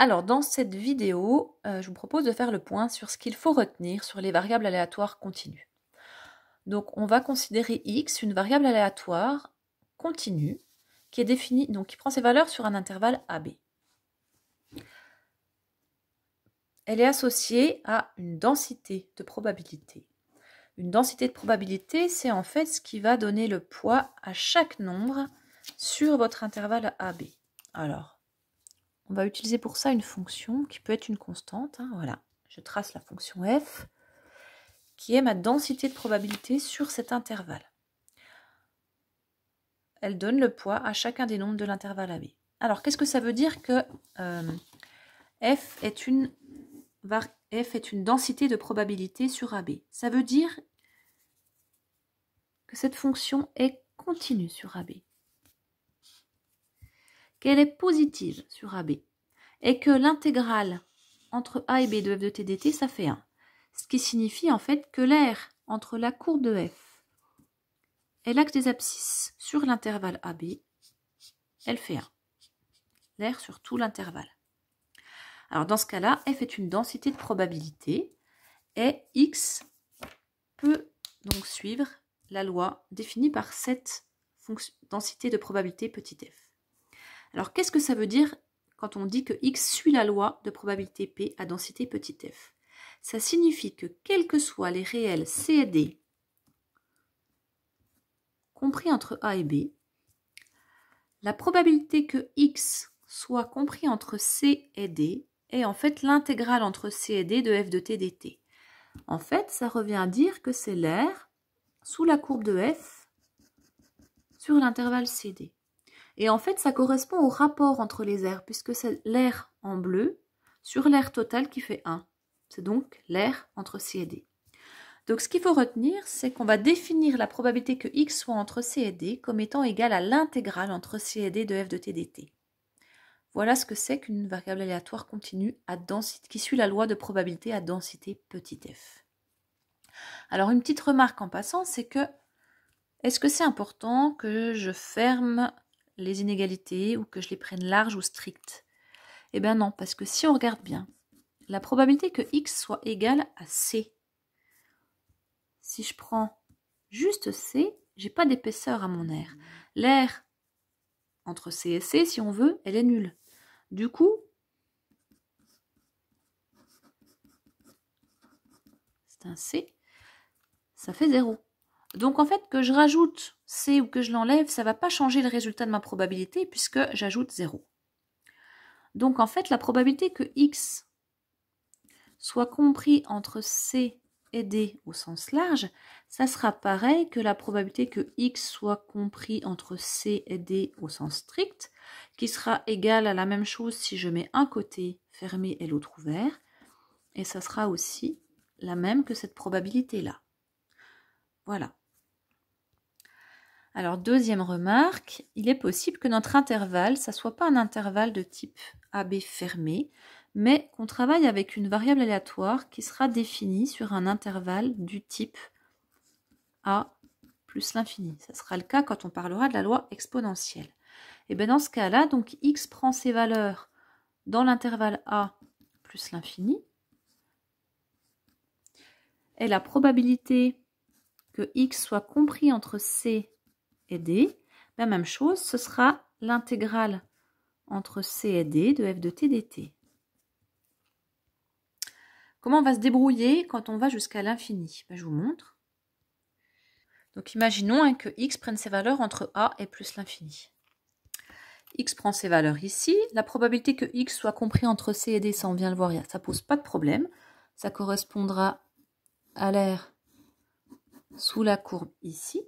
Alors, dans cette vidéo, je vous propose de faire le point sur ce qu'il faut retenir sur les variables aléatoires continues. Donc, on va considérer x, une variable aléatoire continue, qui est définie, donc qui prend ses valeurs sur un intervalle AB. Elle est associée à une densité de probabilité. Une densité de probabilité, c'est en fait ce qui va donner le poids à chaque nombre sur votre intervalle AB. Alors, on va utiliser pour ça une fonction qui peut être une constante. Voilà, je trace la fonction f, qui est ma densité de probabilité sur cet intervalle. Elle donne le poids à chacun des nombres de l'intervalle AB. Alors, qu'est-ce que ça veut dire que f est une densité de probabilité sur AB? Ça veut dire que cette fonction est continue sur AB, qu'elle est positive sur AB, et que l'intégrale entre A et B de f de t dt, ça fait 1. Ce qui signifie en fait que l'aire entre la courbe de f et l'axe des abscisses sur l'intervalle AB, elle fait 1. L'aire sur tout l'intervalle. Alors dans ce cas-là, f est une densité de probabilité et x peut donc suivre la loi définie par cette densité de probabilité petit f. Alors qu'est-ce que ça veut dire quand on dit que x suit la loi de probabilité p à densité petit f? Ça signifie que quels que soient les réels c et d compris entre a et b, la probabilité que x soit compris entre c et d est en fait l'intégrale entre c et d de f de t dt. En fait, ça revient à dire que c'est l'aire sous la courbe de f sur l'intervalle cd. Et en fait, ça correspond au rapport entre les aires, puisque c'est l'aire en bleu sur l'aire totale qui fait 1. C'est donc l'aire entre c et d. Donc ce qu'il faut retenir, c'est qu'on va définir la probabilité que x soit entre c et d comme étant égale à l'intégrale entre c et d de f de t dt. Voilà ce que c'est qu'une variable aléatoire continue à densité, qui suit la loi de probabilité à densité petit f. Alors une petite remarque en passant, c'est que est-ce que c'est important que je ferme les inégalités ou que je les prenne larges ou strictes? Eh bien non, parce que si on regarde bien, la probabilité que x soit égale à c, si je prends juste c, j'ai pas d'épaisseur à mon aire. L'aire entre c et c, si on veut, elle est nulle. Du coup, c'est un c, ça fait 0. Donc en fait, que je rajoute c ou que je l'enlève, ça ne va pas changer le résultat de ma probabilité puisque j'ajoute 0. Donc en fait, la probabilité que x soit compris entre c et d au sens large, ça sera pareil que la probabilité que x soit compris entre c et d au sens strict, qui sera égale à la même chose si je mets un côté fermé et l'autre ouvert, et ça sera aussi la même que cette probabilité-là. Voilà. Alors, deuxième remarque, il est possible que notre intervalle, ça ne soit pas un intervalle de type AB fermé, mais qu'on travaille avec une variable aléatoire qui sera définie sur un intervalle du type A plus l'infini. Ça sera le cas quand on parlera de la loi exponentielle. Et bien dans ce cas-là, donc x prend ses valeurs dans l'intervalle A plus l'infini, et la probabilité que x soit compris entre C et D, la même chose, ce sera l'intégrale entre C et D de f de t dt. Comment on va se débrouiller quand on va jusqu'à l'infini? Je vous montre. Donc imaginons que x prenne ses valeurs entre a et plus l'infini. X prend ses valeurs ici. La probabilité que x soit compris entre c et d, ça on vient le voir, ça pose pas de problème. Ça correspondra à l'aire sous la courbe ici.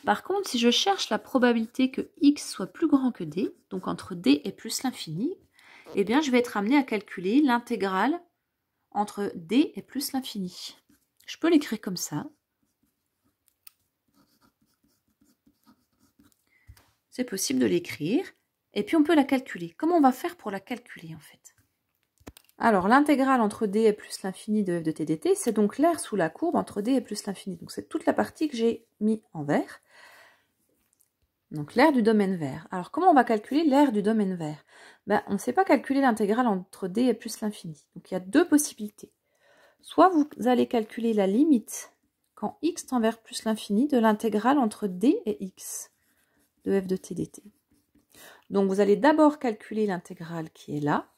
Par contre, si je cherche la probabilité que x soit plus grand que d, donc entre d et plus l'infini, eh bien je vais être amené à calculer l'intégrale entre d et plus l'infini. Je peux l'écrire comme ça. C'est possible de l'écrire. Et puis on peut la calculer. Comment on va faire pour la calculer en fait? Alors l'intégrale entre d et plus l'infini de f de t dt, c'est donc l'aire sous la courbe entre d et plus l'infini. Donc c'est toute la partie que j'ai mis en vert. Donc l'aire du domaine vert. Alors comment on va calculer l'aire du domaine vert? Ben, on ne sait pas calculer l'intégrale entre d et plus l'infini. Donc il y a deux possibilités. Soit vous allez calculer la limite quand x tend vers plus l'infini de l'intégrale entre d et x de f de t dt. Donc vous allez d'abord calculer l'intégrale qui est là,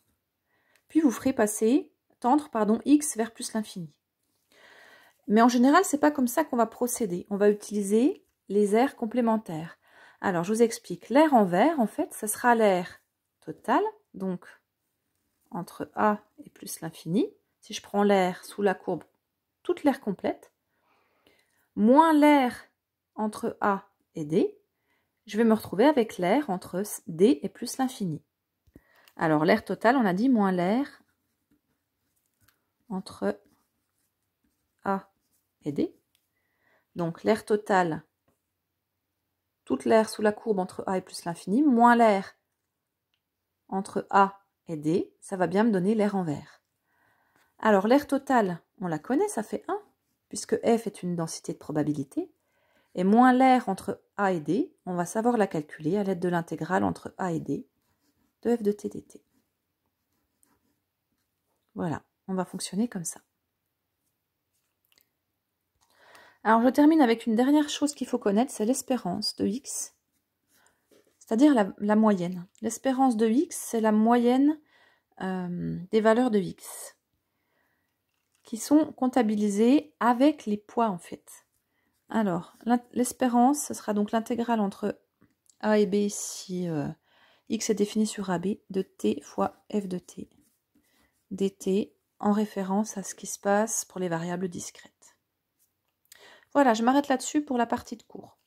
puis vous ferez tendre x vers plus l'infini. Mais en général, c'est pas comme ça qu'on va procéder. On va utiliser les aires complémentaires. Alors, je vous explique. L'aire en vert, en fait, ça sera l'aire totale, donc entre A et plus l'infini. Si je prends l'aire sous la courbe, toute l'aire complète, moins l'aire entre A et D, je vais me retrouver avec l'aire entre D et plus l'infini. Alors, l'aire totale, on a dit moins l'aire entre A et D. Donc, l'aire totale, toute l'aire sous la courbe entre A et plus l'infini, moins l'aire entre A et D, ça va bien me donner l'aire en vert. Alors, l'aire totale, on la connaît, ça fait 1, puisque F est une densité de probabilité. Et moins l'aire entre A et D, on va savoir la calculer à l'aide de l'intégrale entre A et D de f de t dt. Voilà, on va fonctionner comme ça. Alors, je termine avec une dernière chose qu'il faut connaître, c'est l'espérance de x, c'est-à-dire la moyenne. L'espérance de x, c'est la moyenne des valeurs de x, qui sont comptabilisées avec les poids, en fait. Alors, l'espérance, ce sera donc l'intégrale entre a et b si x est défini sur ab de t fois f de t dt, en référence à ce qui se passe pour les variables discrètes. Voilà, je m'arrête là-dessus pour la partie de cours.